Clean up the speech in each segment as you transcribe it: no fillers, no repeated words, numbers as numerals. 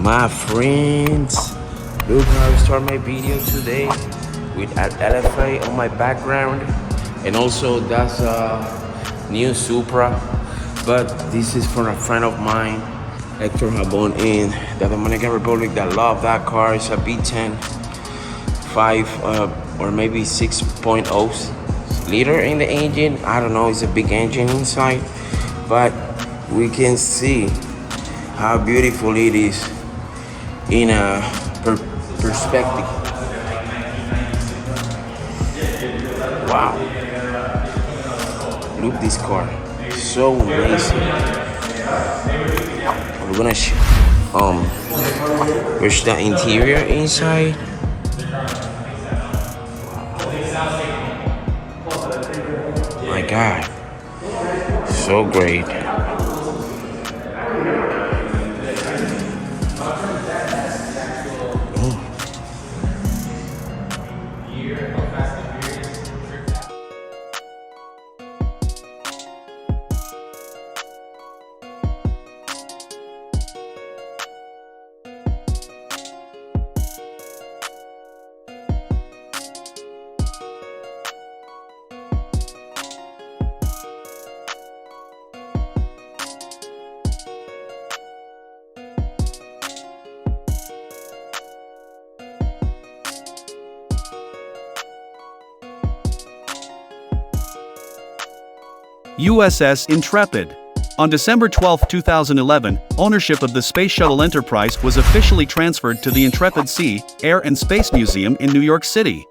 My friends, look how I start my video today with an LFA on my background, and also that's a new Supra, but this is from a friend of mine, Hector Jabon, in the Dominican Republic, that love that car. It's a B10 5 or maybe 6.0 liter in the engine. I don't know, it's a big engine inside, but we can see how beautiful it is in a perspective. Wow, look this car, so amazing. We're gonna where's the interior inside. My God, so great. USS Intrepid. On December 12, 2011, ownership of the Space Shuttle Enterprise was officially transferred to the Intrepid Sea, Air and Space Museum in New York City.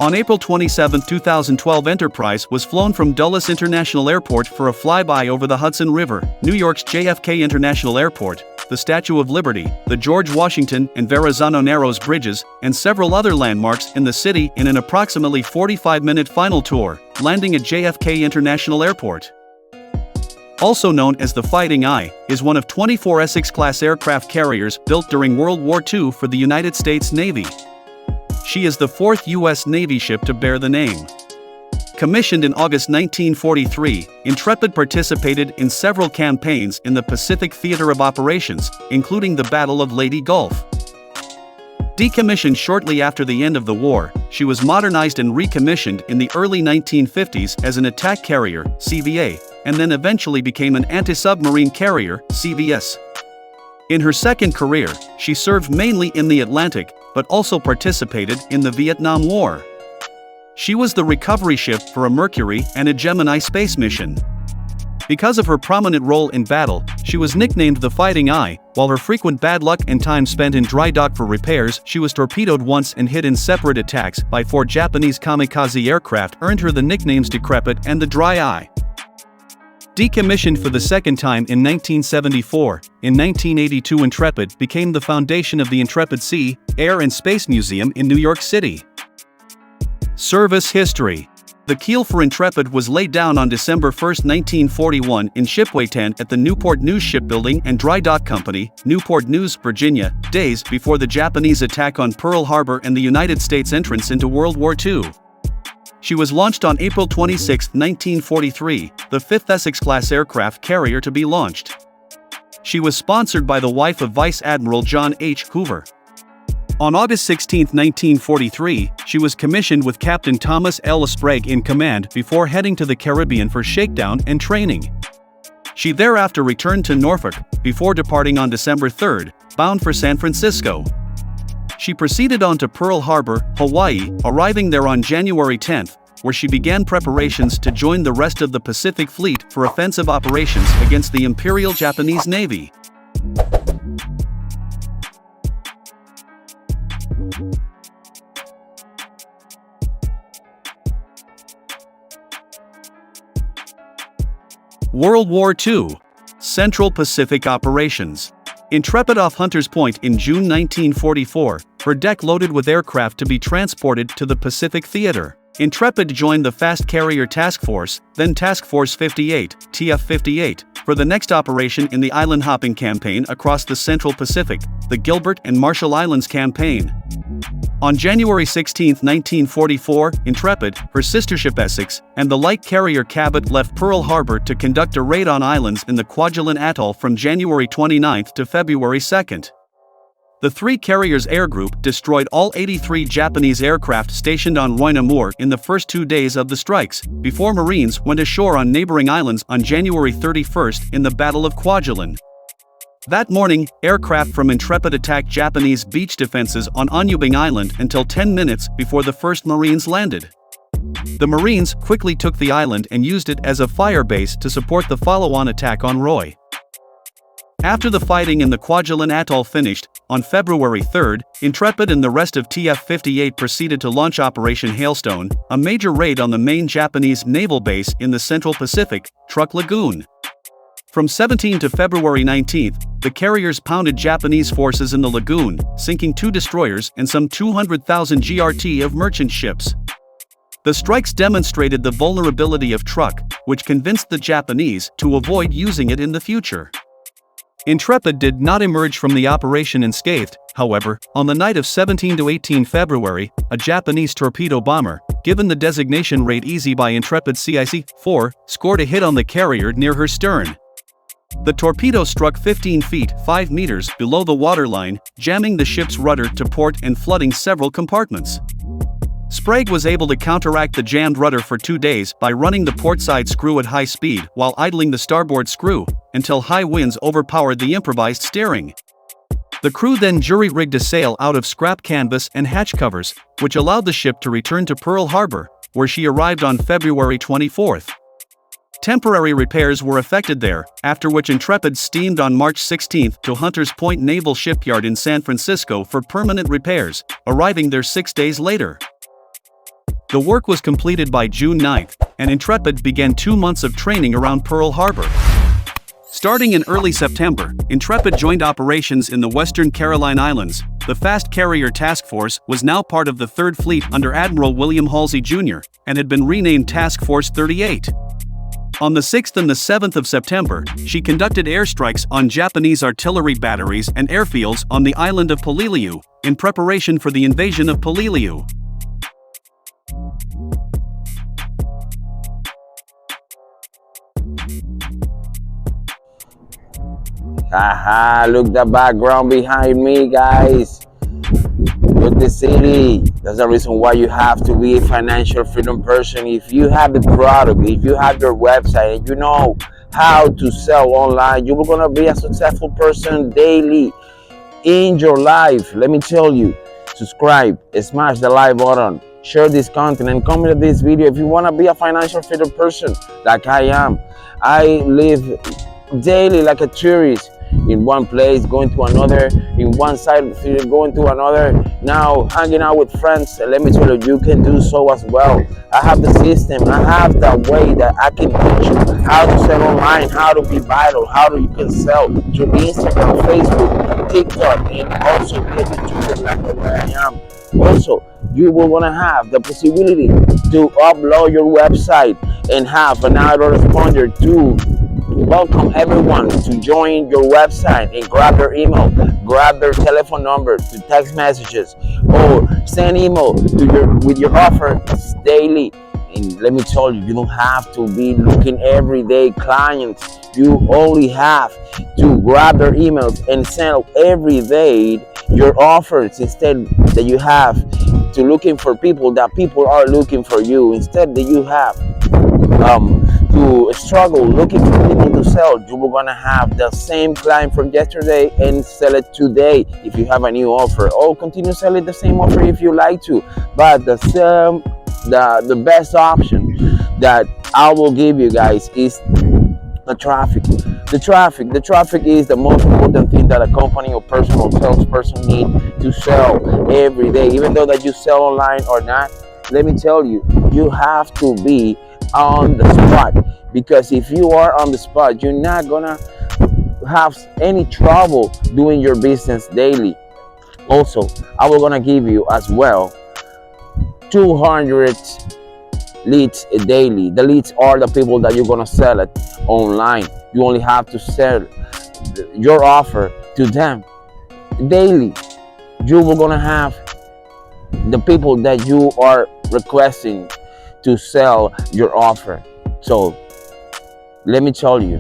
On April 27, 2012, Enterprise was flown from Dulles International Airport for a flyby over the Hudson River, New York's JFK International Airport, the Statue of Liberty, the George Washington and Verrazano Narrows bridges, and several other landmarks in the city in an approximately 45-minute final tour, landing at JFK International Airport. Also known as the Fighting Eye, is one of 24 Essex-class aircraft carriers built during World War II for the United States Navy. She is the fourth U.S. Navy ship to bear the name. Commissioned in August 1943, Intrepid participated in several campaigns in the Pacific Theater of Operations, including the Battle of Leyte Gulf. Decommissioned shortly after the end of the war, she was modernized and recommissioned in the early 1950s as an attack carrier, CVA, and then eventually became an anti-submarine carrier, CVS. In her second career, she served mainly in the Atlantic, but also participated in the Vietnam War. She was the recovery ship for a Mercury and a Gemini space mission. Because of her prominent role in battle, she was nicknamed the Fighting Eye. While her frequent bad luck and time spent in dry dock for repairs, she was torpedoed once and hit in separate attacks by 4 Japanese kamikaze aircraft, earned her the nicknames Decrepit and the Dry Eye. Decommissioned for the second time in 1974, in 1982 Intrepid became the foundation of the Intrepid Sea, Air and Space Museum in New York City. Service history. The keel for Intrepid was laid down on December 1, 1941 in shipway tent at the Newport News Shipbuilding and Dry Dock Company, Newport News, Virginia, days before the Japanese attack on Pearl Harbor and the United States entrance into World War II. She was launched on April 26, 1943, the 5th Essex-class aircraft carrier to be launched. She was sponsored by the wife of Vice Admiral John H. Hoover. On August 16, 1943, she was commissioned with Captain Thomas L. Sprague in command before heading to the Caribbean for shakedown and training. She thereafter returned to Norfolk, before departing on December 3, bound for San Francisco. She proceeded on to Pearl Harbor, Hawaii, arriving there on January 10, where she began preparations to join the rest of the Pacific Fleet for offensive operations against the Imperial Japanese Navy. World War II. Central Pacific Operations. Intrepid off Hunters Point in June 1944, her deck loaded with aircraft to be transported to the Pacific Theater. Intrepid joined the Fast Carrier Task Force, then Task Force 58, TF-58, for the next operation in the island hopping campaign across the Central Pacific, the Gilbert and Marshall Islands campaign. On January 16, 1944, Intrepid, her sister ship Essex, and the light carrier Cabot left Pearl Harbor to conduct a raid on islands in the Kwajalein Atoll from January 29 to February 2. The three carriers' air group destroyed all 83 Japanese aircraft stationed on Roina in the first 2 days of the strikes, before Marines went ashore on neighboring islands on January 31st in the Battle of Kwajalein. That morning, aircraft from Intrepid attacked Japanese beach defenses on Onyubing Island until 10 minutes before the first Marines landed. The Marines quickly took the island and used it as a fire base to support the follow-on attack on Roy. After the fighting in the Kwajalein Atoll finished, on February 3, Intrepid and the rest of TF-58 proceeded to launch Operation Hailstone, a major raid on the main Japanese naval base in the Central Pacific, Truk Lagoon. From 17 to February 19, the carriers pounded Japanese forces in the lagoon, sinking 2 destroyers and some 200,000 GRT of merchant ships. The strikes demonstrated the vulnerability of Truk, which convinced the Japanese to avoid using it in the future. Intrepid did not emerge from the operation unscathed, however. On the night of 17 to 18 February, a Japanese torpedo bomber, given the designation Raid Easy by Intrepid CIC-4, scored a hit on the carrier near her stern. The torpedo struck 15 feet 5 meters below the waterline, jamming the ship's rudder to port and flooding several compartments. Sprague was able to counteract the jammed rudder for 2 days by running the portside screw at high speed while idling the starboard screw, until high winds overpowered the improvised steering. The crew then jury-rigged a sail out of scrap canvas and hatch covers, which allowed the ship to return to Pearl Harbor, where she arrived on February 24. Temporary repairs were effected there, after which Intrepid steamed on March 16 to Hunters Point Naval Shipyard in San Francisco for permanent repairs, arriving there 6 days later. The work was completed by June 9, and Intrepid began 2 months of training around Pearl Harbor. Starting in early September, Intrepid joined operations in the Western Caroline Islands. The Fast Carrier Task Force was now part of the 3rd Fleet under Admiral William Halsey Jr. and had been renamed Task Force 38. On the 6th and the 7th of September, she conducted airstrikes on Japanese artillery batteries and airfields on the island of Peleliu, in preparation for the invasion of Peleliu. Haha, look the background behind me, guys. Look the city. That's the reason why you have to be a financial freedom person. If you have the product, if you have your website, and you know how to sell online, you're gonna be a successful person daily in your life. Let me tell you, subscribe, smash the like button, share this content, and comment on this video if you wanna be a financial freedom person like I am. I live daily like a tourist, in one place going to another, in one side of the city going to another, now hanging out with friends. And let me tell you, you can do so as well. I have the system, I have the way that I can teach you how to sell online, how to be viral, how you can sell through Instagram, Facebook, TikTok, and also be a YouTuber like the way I am. Also, you will want to have the possibility to upload your website and have an autoresponder to welcome everyone to join your website and grab their email, grab their telephone number to text messages, or send email to with your offer daily. And let me tell you, you don't have to be looking everyday clients. You only have to grab their emails and send every day your offers, instead that you have to looking for people that people are looking for you. Instead that you have to struggle looking for people to sell, you were gonna have the same client from yesterday and sell it today if you have a new offer, or continue selling the same offer if you like to. But the best option that I will give you guys is the traffic. The traffic is the most important thing that a company or person or salesperson need to sell every day. Even though that you sell online or not, let me tell you, you have to be on the spot, because if you are on the spot, you're not gonna have any trouble doing your business daily. Also, I will gonna give you as well 200 leads daily. The leads are the people that you're gonna sell it online. You only have to sell your offer to them daily. You will gonna have the people that you are requesting to sell your offer. So let me tell you,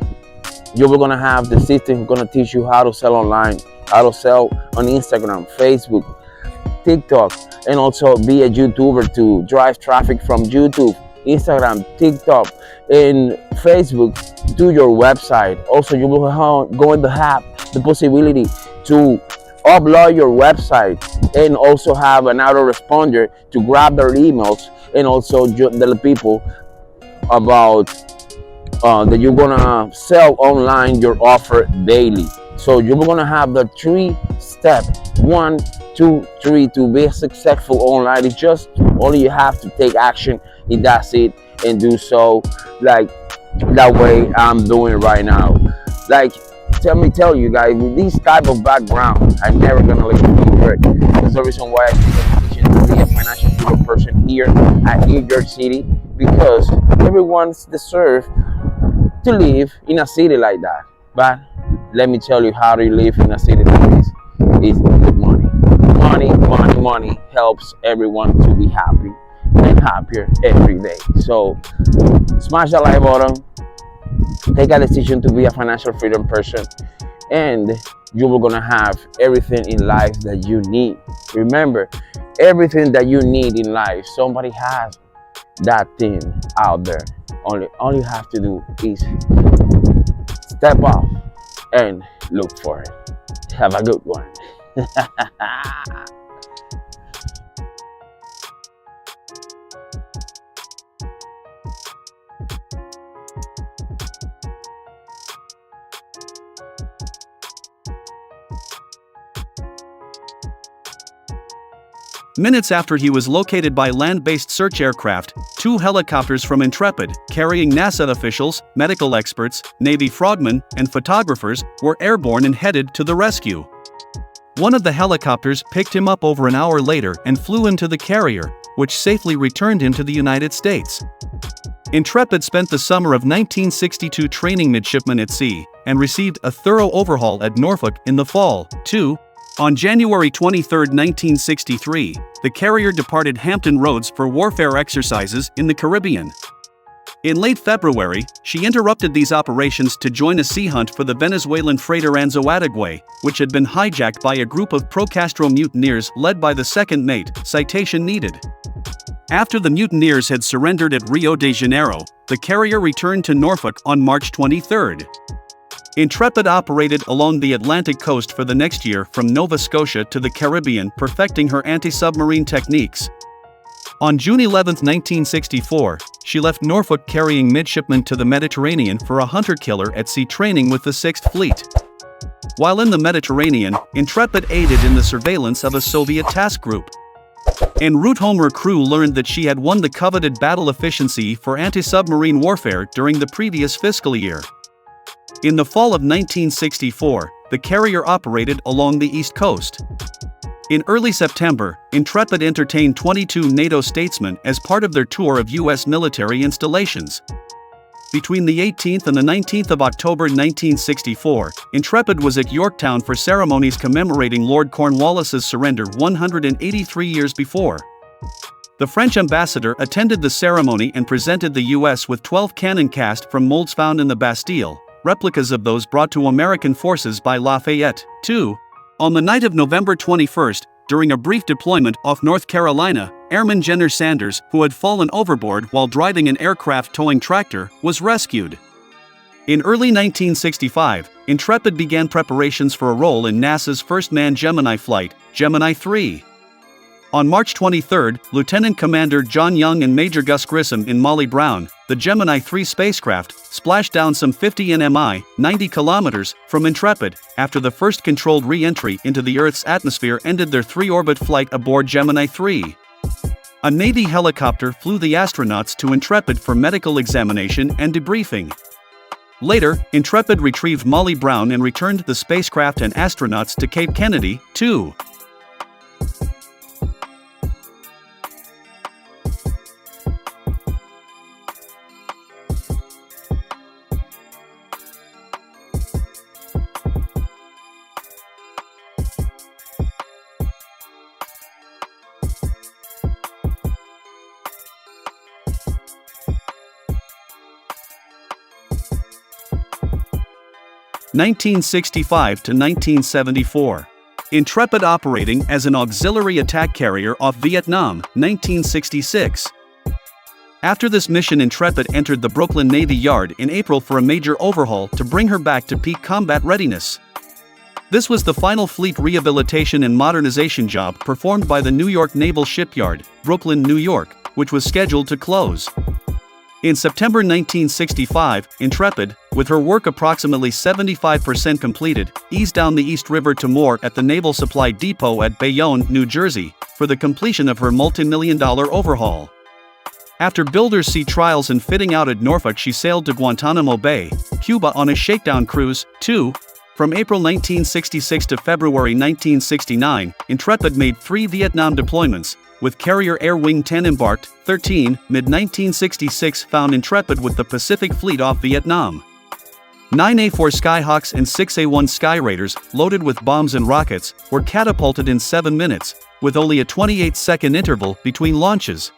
You're gonna have the system gonna teach you how to sell online, how to sell on Instagram, Facebook, TikTok, and also be a YouTuber to drive traffic from YouTube, Instagram, TikTok, and Facebook to your website. Also, you will going to have the possibility to upload your website and also have an autoresponder to grab their emails and also tell people about that you're gonna sell online your offer daily. So you're gonna have the 3 step, 1, 2, 3 to be successful online. It's just only you have to take action, and that's it, and do so like that way I'm doing right now. Like tell you guys, with this type of background, I'm never gonna let you be hurt. That's the reason why I took the decision to be a financial freedom person here at New York City, because everyone's deserve to live in a city like that. But let me tell you how to live in a city like this is with money. Money helps everyone to be happy and happier every day. So smash the like button, take a decision to be a financial freedom person, and you are gonna have everything in life that you need. Remember, everything that you need in life, somebody has that thing out there. All you have to do is step up and look for it. Have a good one. Minutes after he was located by land-based search aircraft, 2 helicopters from Intrepid, carrying NASA officials, medical experts, Navy frogmen, and photographers, were airborne and headed to the rescue. One of the helicopters picked him up over an hour later and flew into the carrier, which safely returned him to the United States. Intrepid spent the summer of 1962 training midshipmen at sea, and received a thorough overhaul at Norfolk in the fall, too. On January 23, 1963, the carrier departed Hampton Roads for warfare exercises in the Caribbean. In late February, she interrupted these operations to join a sea hunt for the Venezuelan freighter Anzoátegui, which had been hijacked by a group of pro-Castro mutineers led by the second mate, citation needed. After the mutineers had surrendered at Rio de Janeiro, the carrier returned to Norfolk on March 23. Intrepid operated along the Atlantic coast for the next year from Nova Scotia to the Caribbean, perfecting her anti-submarine techniques. On June 11, 1964, she left Norfolk carrying midshipmen to the Mediterranean for a hunter-killer at sea training with the 6th Fleet. While in the Mediterranean, Intrepid aided in the surveillance of a Soviet task group. En route home, her crew learned that she had won the coveted battle efficiency for anti-submarine warfare during the previous fiscal year. In the fall of 1964, the carrier operated along the East Coast. In early September, Intrepid entertained 22 NATO statesmen as part of their tour of U.S. military installations. Between the 18th and the 19th of October 1964, Intrepid was at Yorktown for ceremonies commemorating Lord Cornwallis's surrender 183 years before. The French ambassador attended the ceremony and presented the U.S. with 12 cannon cast from molds found in the Bastille, replicas of those brought to American forces by Lafayette, too. On the night of November 21, during a brief deployment off North Carolina, Airman Jenner Sanders, who had fallen overboard while driving an aircraft towing tractor, was rescued. In early 1965, Intrepid began preparations for a role in NASA's first manned Gemini flight, Gemini 3. On March 23, Lieutenant Commander John Young and Major Gus Grissom in Molly Brown, the Gemini 3 spacecraft, splashed down some 50 nmi, 90 kilometers, from Intrepid, after the first controlled re-entry into the Earth's atmosphere ended their 3-orbit flight aboard Gemini 3. A Navy helicopter flew the astronauts to Intrepid for medical examination and debriefing. Later, Intrepid retrieved Molly Brown and returned the spacecraft and astronauts to Cape Kennedy, too. 1965 to 1974. Intrepid operating as an auxiliary attack carrier off Vietnam, 1966. After this mission, Intrepid entered the Brooklyn Navy Yard in April for a major overhaul to bring her back to peak combat readiness. This was the final fleet rehabilitation and modernization job performed by the New York Naval Shipyard, Brooklyn, New York, which was scheduled to close. In September 1965, Intrepid, with her work approximately 75% completed, eased down the East River to moor at the Naval Supply Depot at Bayonne, New Jersey, for the completion of her multi-million-dollar overhaul. After builder's sea trials and fitting out at Norfolk, she sailed to Guantanamo Bay, Cuba on a shakedown cruise. From April 1966 to February 1969, Intrepid made 3 Vietnam deployments, with carrier Air Wing 10 embarked. Mid-1966 found Intrepid with the Pacific Fleet off Vietnam. 9 A-4 Skyhawks and 6 A-1 Sky Raiders, loaded with bombs and rockets, were catapulted in 7 minutes, with only a 28-second interval between launches.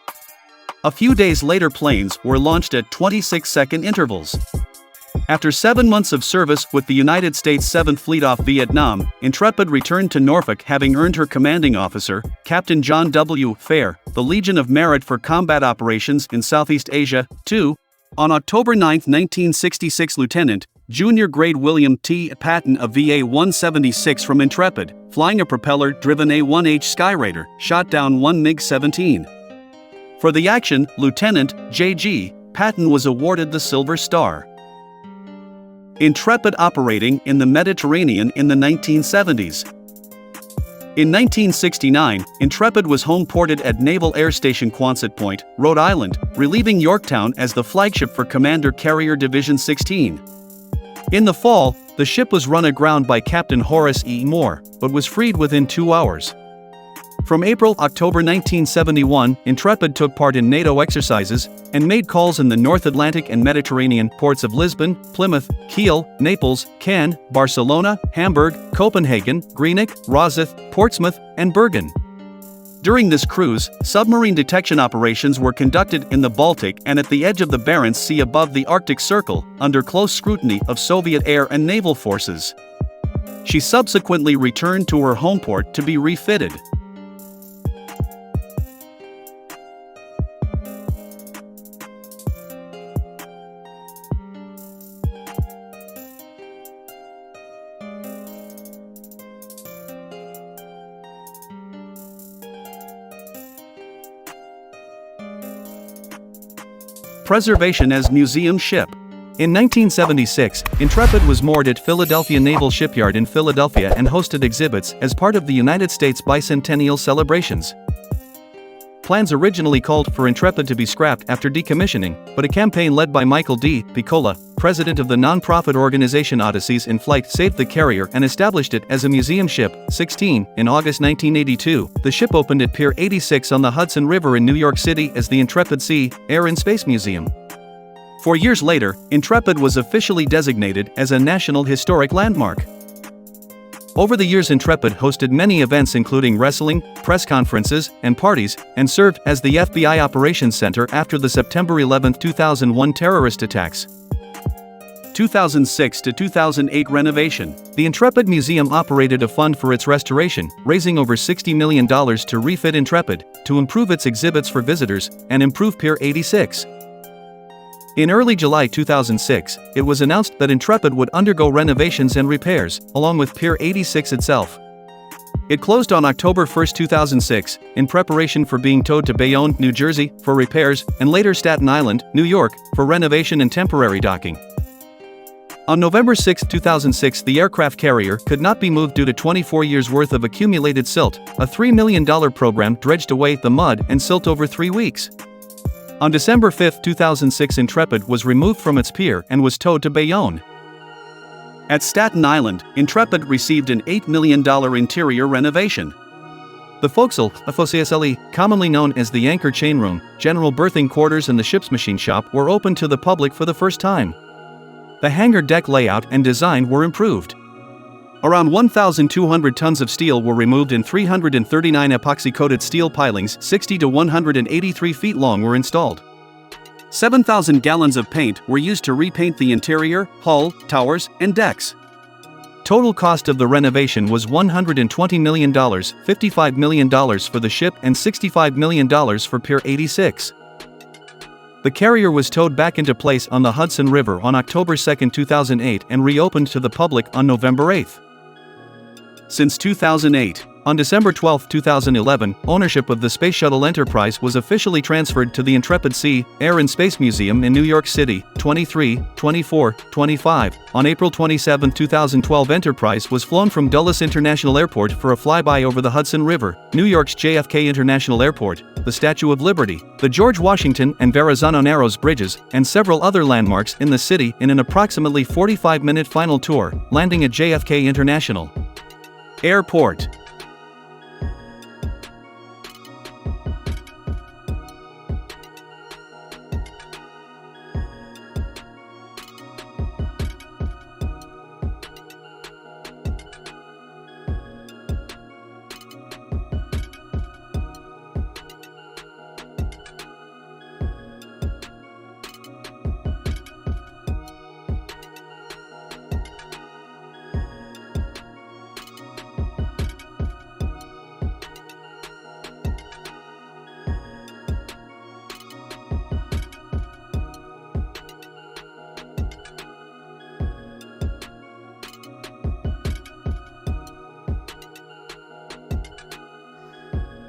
A few days later, planes were launched at 26-second intervals. After 7 months of service with the United States 7th Fleet off Vietnam, Intrepid returned to Norfolk, having earned her commanding officer, Captain John W. Fair, the Legion of Merit for combat operations in Southeast Asia. On October 9, 1966, Lieutenant, Junior Grade William T. Patton of VA-176 from Intrepid, flying a propeller-driven A-1H Sky Raider, shot down 1 MiG-17. For the action, Lieutenant J.G. Patton was awarded the Silver Star. Intrepid operating in the Mediterranean in the 1970s. In 1969, Intrepid was home-ported at Naval Air Station Quonset Point, Rhode Island, relieving Yorktown as the flagship for Commander Carrier Division 16. In the fall, the ship was run aground by Captain Horace E. Moore, but was freed within 2 hours. From April-October 1971, Intrepid took part in NATO exercises and made calls in the North Atlantic and Mediterranean ports of Lisbon, Plymouth, Kiel, Naples, Cannes, Barcelona, Hamburg, Copenhagen, Greenock, Rosyth, Portsmouth, and Bergen. During this cruise, submarine detection operations were conducted in the Baltic and at the edge of the Barents Sea above the Arctic Circle, under close scrutiny of Soviet air and naval forces. She subsequently returned to her home port to be refitted. Preservation as museum ship. In 1976, Intrepid was moored at Philadelphia Naval Shipyard in Philadelphia and hosted exhibits as part of the United States bicentennial celebrations. Plans originally called for Intrepid to be scrapped after decommissioning, but a campaign led by Michael D. Piccola, president of the nonprofit organization Odysseys in Flight, saved the carrier and established it as a museum ship. In August 1982, the ship opened at Pier 86 on the Hudson River in New York City as the Intrepid Sea, Air and Space Museum. 4 years later, Intrepid was officially designated as a National Historic Landmark. Over the years, Intrepid hosted many events including wrestling, press conferences, and parties, and served as the FBI Operations Center after the September 11, 2001 terrorist attacks. 2006 to 2008 renovation. The Intrepid Museum operated a fund for its restoration, raising over $60 million to refit Intrepid, to improve its exhibits for visitors, and improve Pier 86. In early July 2006, it was announced that Intrepid would undergo renovations and repairs, along with Pier 86 itself. It closed on October 1, 2006, in preparation for being towed to Bayonne, New Jersey, for repairs, and later Staten Island, New York, for renovation and temporary docking. On November 6, 2006, the aircraft carrier could not be moved due to 24 years' worth of accumulated silt. A $3 million program dredged away the mud and silt over 3 weeks. On December 5, 2006, Intrepid was removed from its pier and was towed to Bayonne. At Staten Island, Intrepid received an $8 million interior renovation. The forecastle, commonly known as the anchor chain room, general berthing quarters and the ship's machine shop were opened to the public for the first time. The hangar deck layout and design were improved. Around 1,200 tons of steel were removed and 339 epoxy-coated steel pilings 60 to 183 feet long were installed. 7,000 gallons of paint were used to repaint the interior, hull, towers, and decks. Total cost of the renovation was $120 million, $55 million for the ship and $65 million for Pier 86. The carrier was towed back into place on the Hudson River on October 2, 2008 and reopened to the public on November 8. Since 2008, on December 12, 2011, ownership of the Space Shuttle Enterprise was officially transferred to the Intrepid Sea, Air and Space Museum in New York City, 23, 24, 25. On April 27, 2012, Enterprise was flown from Dulles International Airport for a flyby over the Hudson River, New York's JFK International Airport, the Statue of Liberty, the George Washington and Verrazano Narrows bridges, and several other landmarks in the city in an approximately 45-minute final tour, landing at JFK International Airport.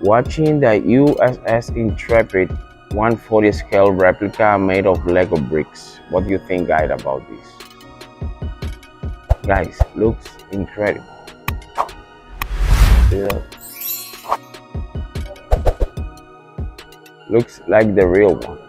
Watching the USS Intrepid 140 scale replica made of Lego bricks. What do you think, guys, about this? Guys, looks incredible. Look. Looks like the real one.